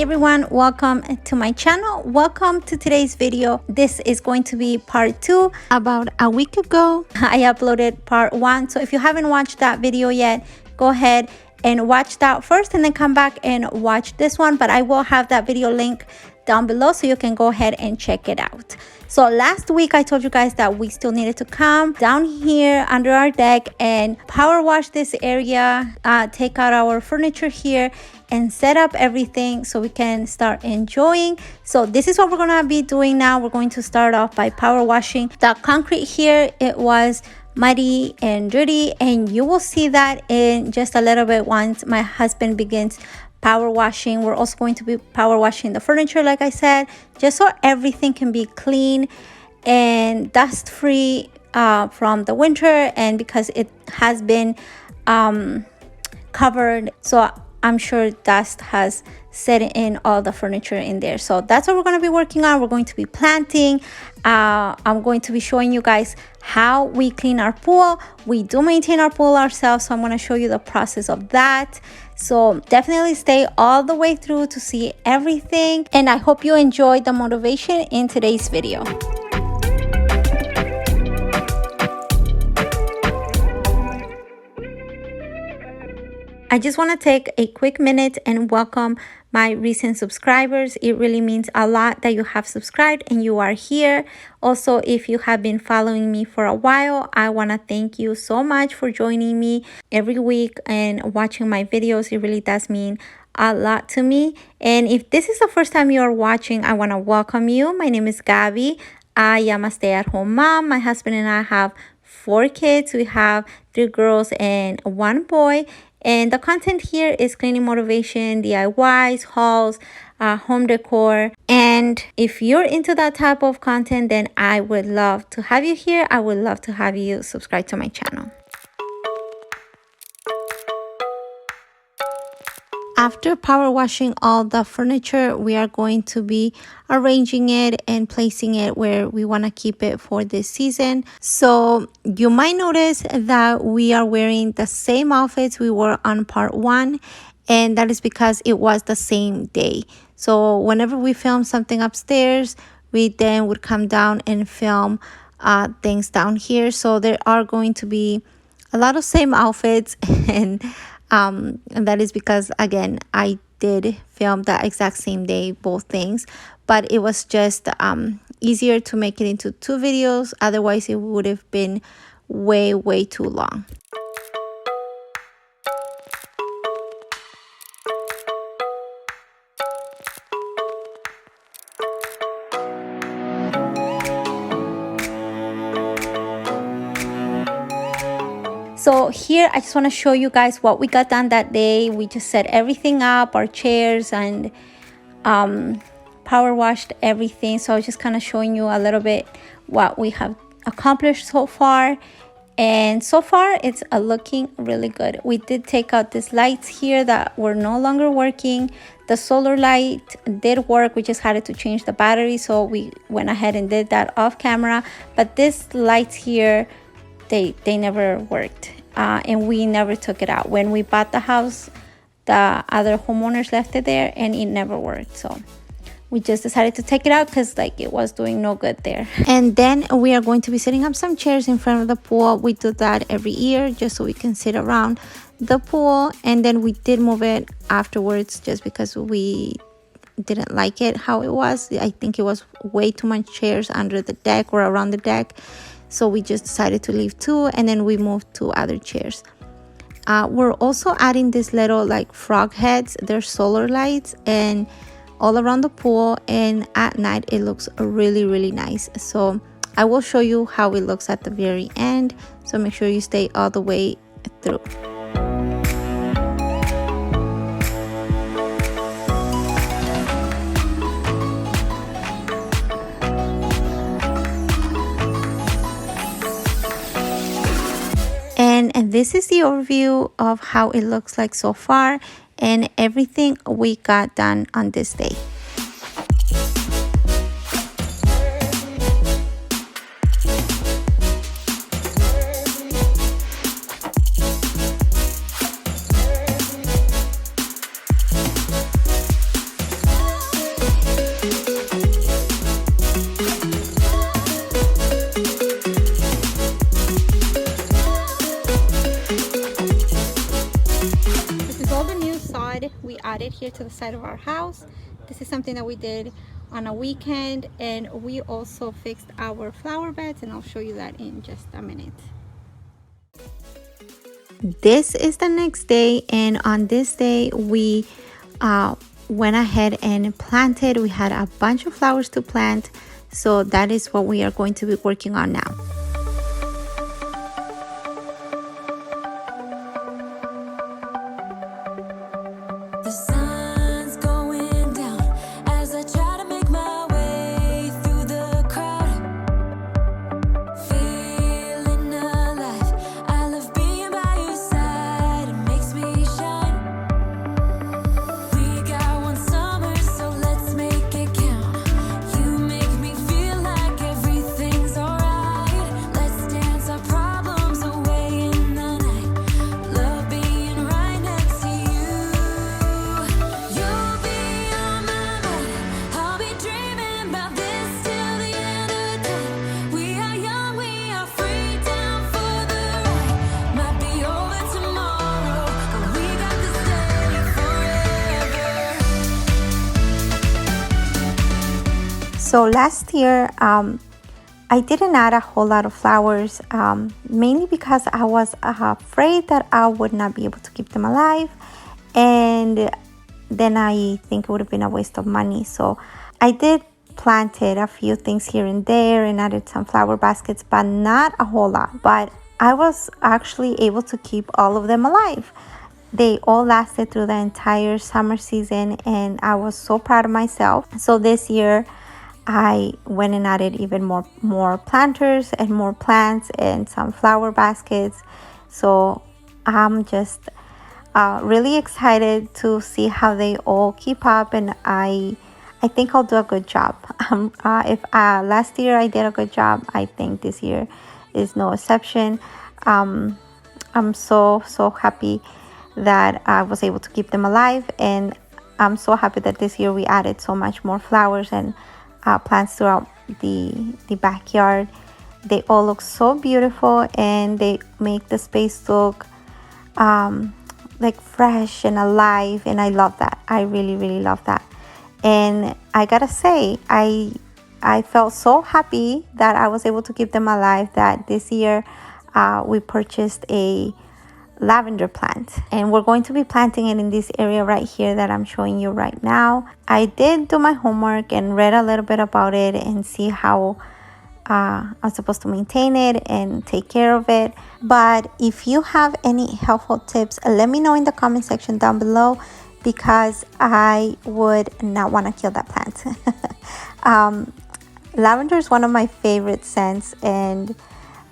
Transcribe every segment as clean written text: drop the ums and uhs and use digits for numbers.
everyone, welcome to my channel. Welcome to today's video. This is going to be part 2. About a week ago I uploaded part 1, so if you haven't watched that video yet, go ahead and watch that first and then come back and watch this one, but I will have that video link down below so you can go ahead and check it out. So last week I told you guys that we still needed to come down here under our deck and power wash this area, take out our furniture here and set up everything so we can start enjoying. So this is what we're gonna be doing now. We're going to start off by power washing the concrete here. It was muddy and dirty, and you will see that in just a little bit once my husband begins power washing. We're also going to be power washing the furniture, like I said, just so everything can be clean and dust free from the winter, and because it has been covered, so I'm sure dust has set in all the furniture in there. So that's what we're going to be working on. We're going to be planting. I'm going to be showing you guys how we clean our pool. We do maintain our pool ourselves, so I'm going to show you the process of that. So definitely stay all the way through to see everything, and I hope you enjoyed the motivation in today's video. I just want to take a quick minute and welcome my recent subscribers. It really means a lot that you have subscribed and you are here. Also, if you have been following me for a while, I want to thank you so much for joining me every week and watching my videos. It really does mean a lot to me. And if this is the first time you are watching, I want to welcome you. My name is Gabby. I am a stay-at-home mom. My husband and I have 4 kids. We have 3 girls and 1 boy. And the content here is cleaning motivation, DIYs, hauls, home decor. And if you're into that type of content, then I would love to have you here. I would love to have you subscribe to my channel. After power washing all the furniture, we are going to be arranging it and placing it where we want to keep it for this season. So you might notice that we are wearing the same outfits we wore on part 1, and that is because it was the same day. So whenever we film something upstairs, we then would come down and film things down here. So there are going to be a lot of same outfits and that is because, again, I did film the exact same day, both things, but it was just easier to make it into 2 videos. Otherwise, it would have been way too long. So here I just want to show you guys what we got done that day. We just set everything up, our chairs, and power washed everything. So I was just kind of showing you a little bit what we have accomplished so far. And so far it's looking really good. We did take out these lights here that were no longer working. The solar light did work, we just had to change the battery, so we went ahead and did that off camera. But these lights here, they never worked, and we never took it out. When we bought the house, the other homeowners left it there and it never worked, so we just decided to take it out because like it was doing no good there. And then we are going to be setting up some chairs in front of the pool. We do that every year just so we can sit around the pool, and then we did move it afterwards just because we didn't like it how it was. I think it was way too much chairs under the deck or around the deck. So we just decided to leave 2, and then we moved to other chairs. We're also adding these little like frog heads. They're solar lights and all around the pool, and at night it looks really nice. So I will show you how it looks at the very end. So make sure you stay all the way through. And this is the overview of how it looks like so far and everything we got done on this day. it here to the side of our house. This is something that we did on a weekend, and we also fixed our flower beds, and I'll show you that in just a minute. This is the next day, and on this day we went ahead and planted. We had a bunch of flowers to plant, so that is what we are going to be working on now. So last year, I didn't add a whole lot of flowers, mainly because I was afraid that I would not be able to keep them alive. And then I think it would have been a waste of money. So I did planted a few things here and there and added some flower baskets, but not a whole lot. But I was actually able to keep all of them alive. They all lasted through the entire summer season, and I was so proud of myself. So this year, I went and added even more planters and more plants and some flower baskets. So I'm just really excited to see how they all keep up, and I think I'll do a good job. If last year I did a good job, I think this year is no exception. I'm so happy that I was able to keep them alive, and I'm so happy that this year we added so much more flowers and plants throughout the backyard. They all look so beautiful, and they make the space look like fresh and alive, and I love that. I really love that. And I gotta say, I felt so happy that I was able to keep them alive that this year we purchased a lavender plant, and we're going to be planting it in this area right here that I'm showing you right now. I did do my homework and read a little bit about it and see how I'm supposed to maintain it and take care of it. But if you have any helpful tips, let me know in the comment section down below, because I would not want to kill that plant. Lavender is one of my favorite scents, and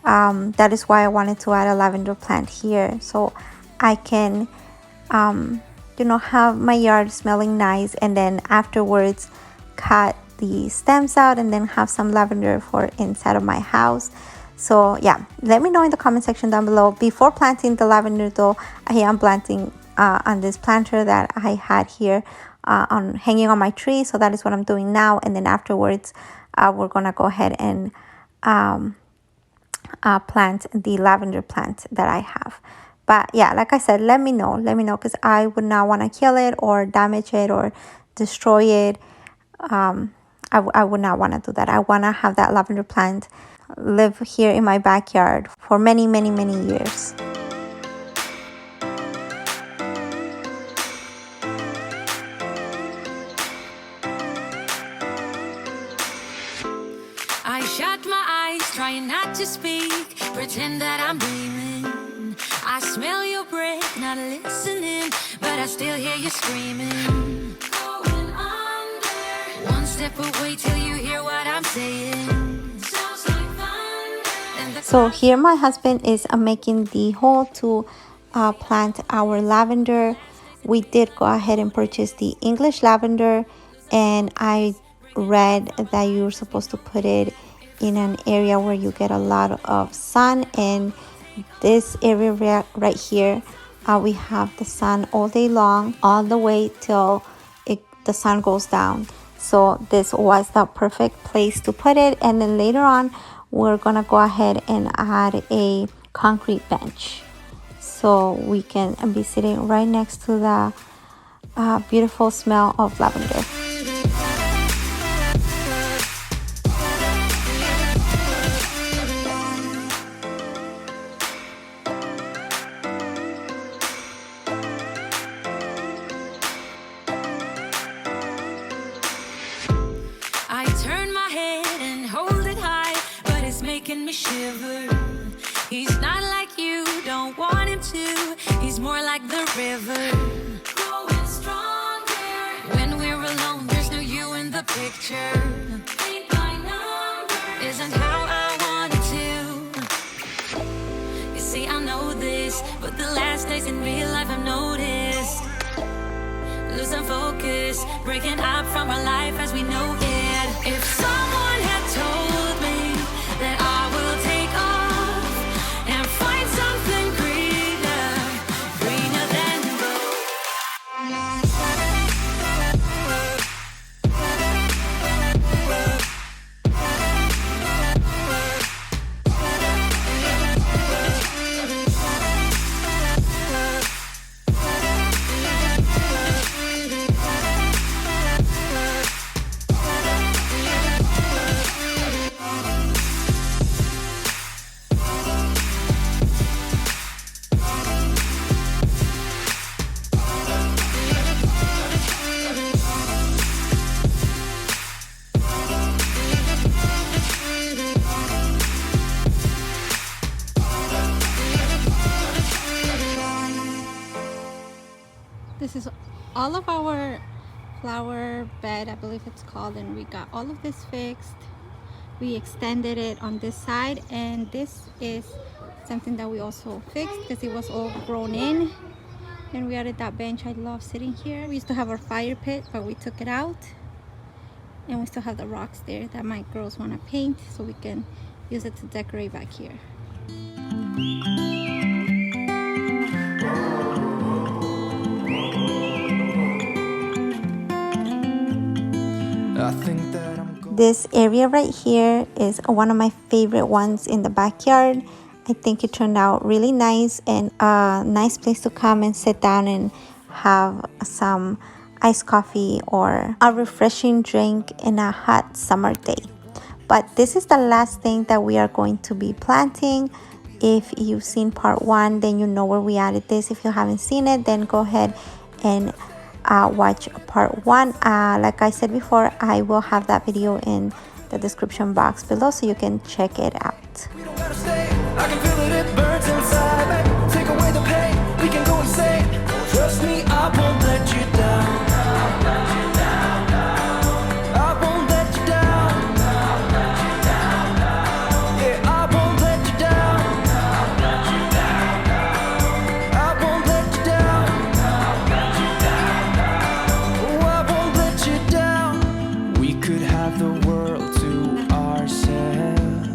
that is why I wanted to add a lavender plant here, so I can have my yard smelling nice, and then afterwards cut the stems out and then have some lavender for inside of my house. So yeah, let me know in the comment section down below. Before planting the lavender though, I am planting on this planter that I had here hanging on my tree. So that is what I'm doing now, and then afterwards we're gonna go ahead and plant the lavender plant that I have. But yeah, like I said, let me know, because I would not want to kill it or damage it or destroy it. I would not want to do that. I want to have that lavender plant live here in my backyard for many years. I shut my eyes, trying not to speak, pretend that I'm dreaming. I smell your breath, not listening, but I still hear you screaming. Going under. One step away till you hear what I'm saying. Sounds like thunder. So here my husband is making the hole to plant our lavender. We did go ahead and purchase the English lavender, and I read that you're supposed to put it in an area where you get a lot of sun, and this area right here we have the sun all day long, all the way till the sun goes down. So this was the perfect place to put it. And then later on we're gonna go ahead and add a concrete bench, so we can be sitting right next to beautiful smell of lavender. I turn my head and hold it high, but it's making me shiver. He's not like you, don't want him to. He's more like the river, growing stronger. When we're alone, there's no you in the picture. Paint by number isn't how I want it to. You see, I know this, but the last days in real life I've noticed. Losing focus, breaking up from our life as we know it. If someone had told me that I will take off and find something greener, greener than This is all of our flower bed, I believe it's called, and we got all of this fixed. We extended it on this side, and this is something that we also fixed because it was all grown in. And we added that bench. I love sitting here. We used to have our fire pit, but we took it out, and we still have the rocks there that my girls want to paint, so we can use it to decorate back here. This area right here is one of my favorite ones in the backyard. I think it turned out really nice, and a nice place to come and sit down and have some iced coffee or a refreshing drink in a hot summer day. But this is the last thing that we are going to be planting. If you've seen part 1, then you know where we added this. If you haven't seen it, then go ahead and watch part 1. Like I said before, I will have that video in the description box below, so you can check it out. We don't gotta stay. I can feel it, it burns inside. Take away the pain, we can go insane. Trust me, I won't let you down. I won't let you down. Yeah, I won't let you down. I won't let you down. Oh, I won't let you down. We could have the world to ourselves,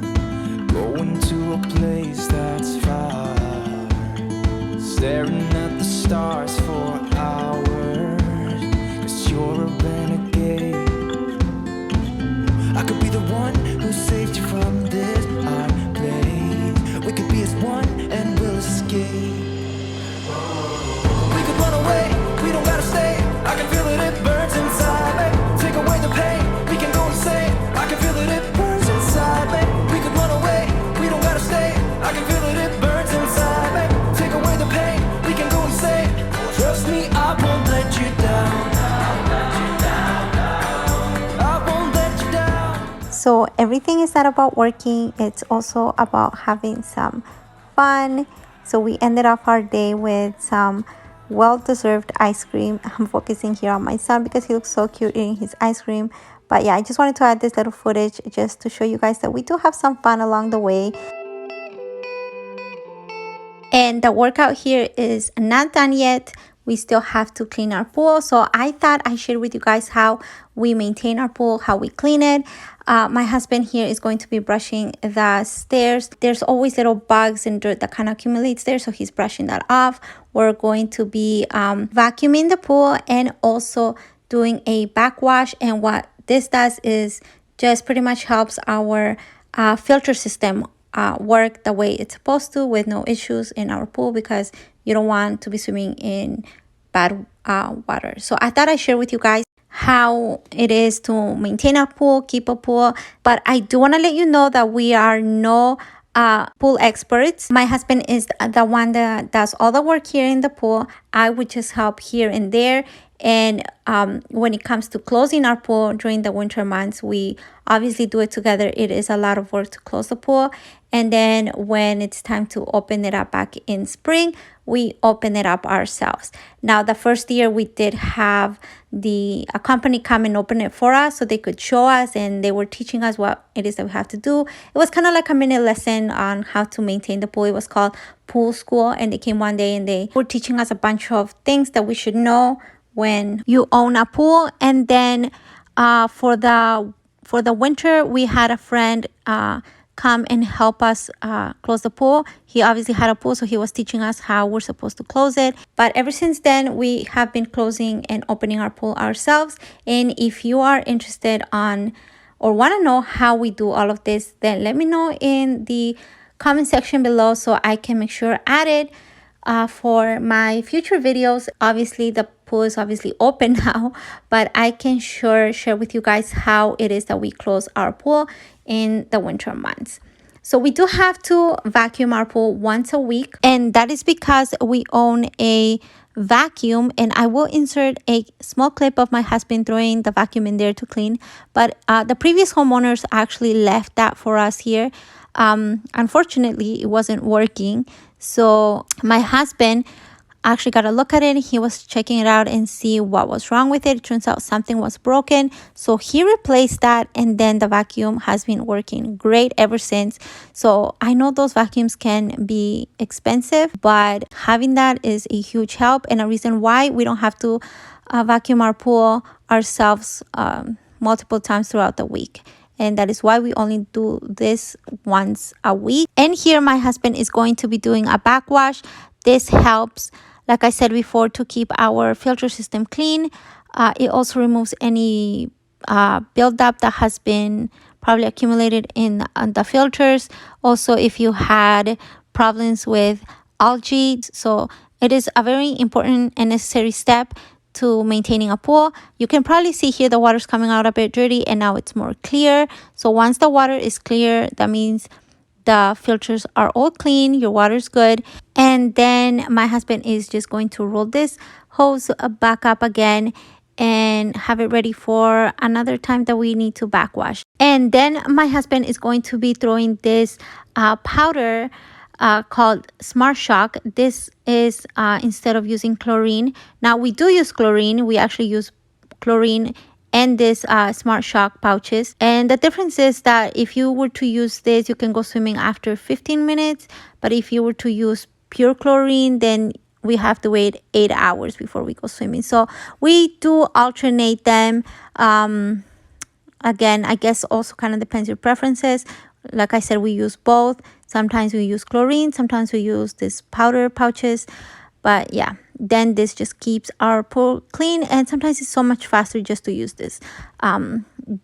going to a place that's far, staring at the stars for hours, 'cause you're a renegade. I could be the one who saved you from this hard place. We could be as one and we'll escape. We could run away, we don't gotta stay. I can feel it, it burns inside me. Take away the pain, we can go insane. I can feel it, it burns inside me. We could run away, we don't gotta stay. I can feel it, it burns inside me. Take away the pain, we can go insane. Trust me, I won't let you down. I won't let you down. So everything is not about working, it's also about having some fun. So we ended off our day with some well-deserved ice cream. I'm focusing here on my son because he looks so cute eating his ice cream. But yeah, I just wanted to add this little footage just to show you guys that we do have some fun along the way. And the workout here is not done yet. We still have to clean our pool. So I thought I shared with you guys how we maintain our pool, how we clean it. My husband here is going to be brushing the stairs. There's always little bugs and dirt that kind of accumulates there, so he's brushing that off. We're going to be vacuuming the pool and also doing a backwash. And what this does is just pretty much helps our filter system work the way it's supposed to with no issues in our pool, because you don't want to be swimming in bad water. So I thought I'd share with you guys how it is to maintain a pool, keep a pool. But I do want to let you know that we are no pool experts. My husband is the one that does all the work here in the pool. I would just help here and there. And when it comes to closing our pool during the winter months, we obviously do it together. It is a lot of work to close the pool. And then when it's time to open it up back in spring, we open it up ourselves. Now, the first year we did have a company come and open it for us so they could show us, and they were teaching us what it is that we have to do. It was kind of like a mini lesson on how to maintain the pool. It was called Pool School, and they came one day and they were teaching us a bunch of things that we should know when you own a pool. And then for the winter, we had a friend come and help us close the pool. He obviously had a pool, so he was teaching us how we're supposed to close it. But ever since then, we have been closing and opening our pool ourselves. And if you are interested on or want to know how we do all of this, then let me know in the comment section below so I can make sure add it for my future videos. Obviously, the pool is obviously open now, but I can share with you guys how it is that we close our pool in the winter months. So we do have to vacuum our pool once a week, and that is because we own a vacuum. And I will insert a small clip of my husband throwing the vacuum in there to clean, but the previous homeowners actually left that for us here. Unfortunately, it wasn't working, so my husband actually got a look at it. He was checking it out and see what was wrong with it. It turns out something was broken, so he replaced that, and then the vacuum has been working great ever since. So I know those vacuums can be expensive, but having that is a huge help and a reason why we don't have to vacuum our pool ourselves multiple times throughout the week. And that is why we only do this once a week. And here my husband is going to be doing a backwash. This helps, like I said before, to keep our filter system clean. It also removes any buildup that has been probably accumulated in the filters. Also, if you had problems with algae. So it is a very important and necessary step to maintaining a pool. You can probably see here the water's coming out a bit dirty, and now it's more clear. So once the water is clear, that means the filters are all clean, your water is good. And then my husband is just going to roll this hose back up again and have it ready for another time that we need to backwash. And then my husband is going to be throwing this powder called Smart Shock. This is instead of using chlorine. Now we do use chlorine. We actually use chlorine and this Smart Shock pouches. And the difference is that if you were to use this, you can go swimming after 15 minutes. But if you were to use pure chlorine, then we have to wait 8 hours before we go swimming. So we do alternate them. Again, I guess also kind of depends your preferences. Like I said, we use both. Sometimes we use chlorine, sometimes we use this powder pouches. But yeah, then this just keeps our pool clean, and sometimes it's so much faster just to use this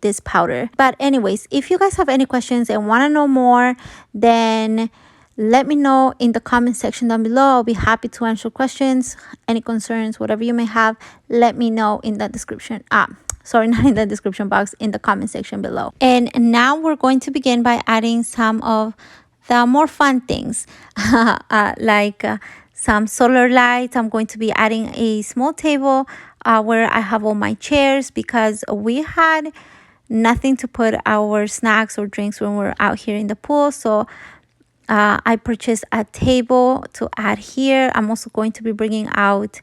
this powder. But anyways, if you guys have any questions and want to know more, then let me know in the comment section down below. I'll be happy to answer questions, any concerns, whatever you may have. Let me know in the description. Sorry, not in the description box, in the comment section below. And now we're going to begin by adding some of the more fun things like some solar lights. I'm going to be adding a small table where I have all my chairs, because we had nothing to put our snacks or drinks when we're out here in the pool. So I purchased a table to add here. I'm also going to be bringing out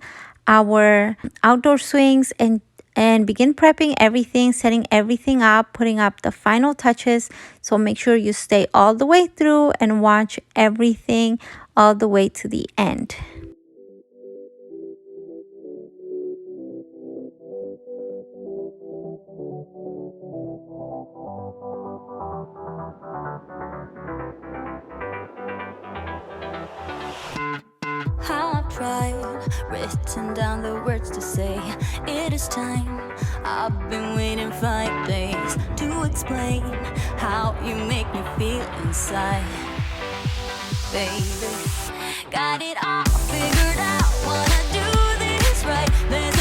our outdoor swings and begin prepping everything, setting everything up, putting up the final touches. So make sure you stay all the way through and watch everything all the way to the end. I've tried, written down the words to say. It is time. I've been waiting 5 days to explain how you make me feel inside. Baby, got it all figured out. Wanna do this right. Let's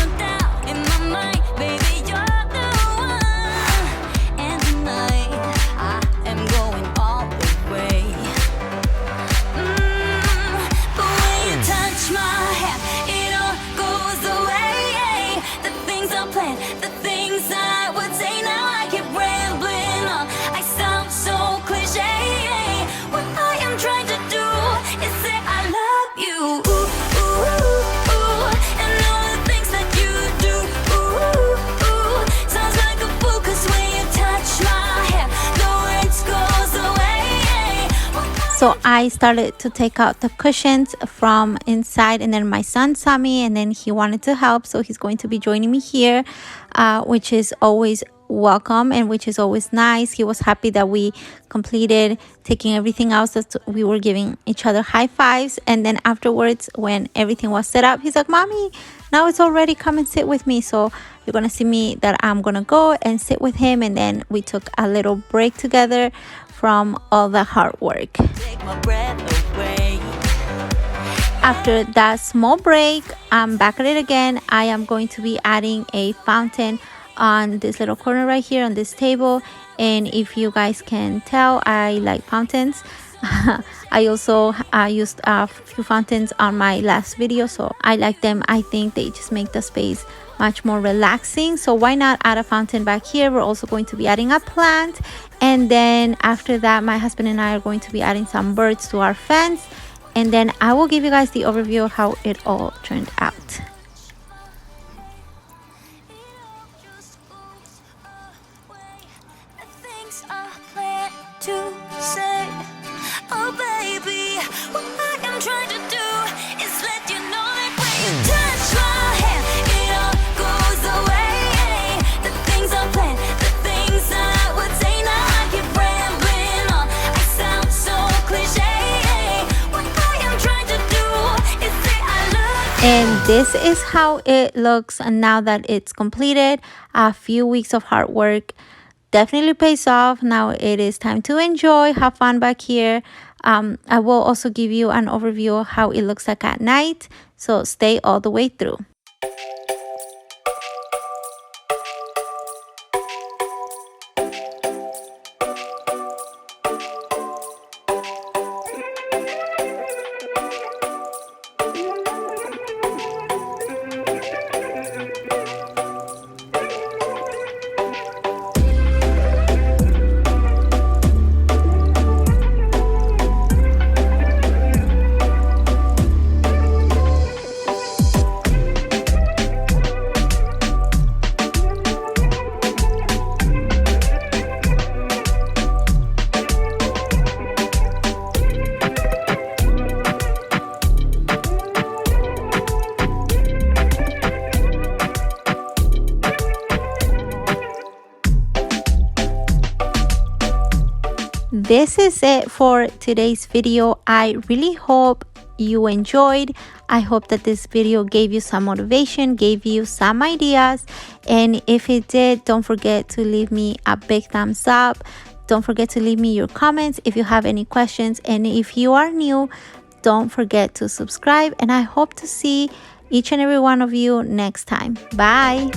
So I started to take out the cushions from inside, and then my son saw me and then he wanted to help, so he's going to be joining me here, which is always welcome and which is always nice. He was happy that we completed taking everything out, so we were giving each other high fives. And then afterwards, when everything was set up, he's like, "Mommy, now it's all ready, come and sit with me." So you're gonna see me that I'm gonna go and sit with him, and then we took a little break together from all the hard work. Take my breath away. After that small break, I'm back at it again. I am going to be adding a fountain on this little corner right here on this table. And if you guys can tell, I like fountains. I also used a few fountains on my last video, so I like them. I think they just make the space much more relaxing, so why not add a fountain back here? We're also going to be adding a plant, and then after that my husband and I are going to be adding some birds to our fence, and then I will give you guys the overview of how it all turned out. Things I plan to say. Oh baby, what I am trying to do is let you know that when you touch my hand, it all goes away. The things I plan, the things I would say. Now I keep rambling on, I sound so cliche. What I am trying to do is say I love you. And this is how it looks now that it's completed. A few weeks of hard work definitely pays off. Now it is time to enjoy, have fun back here. I will also give you an overview of how it looks like at night, so stay all the way through. This is it for today's video. I really hope you enjoyed. I hope that this video gave you some motivation, gave you some ideas, and if it did, don't forget to leave me a big thumbs up. Don't forget to leave me your comments if you have any questions, and if you are new, don't forget to subscribe, and I hope to see each and every one of you next time. Bye.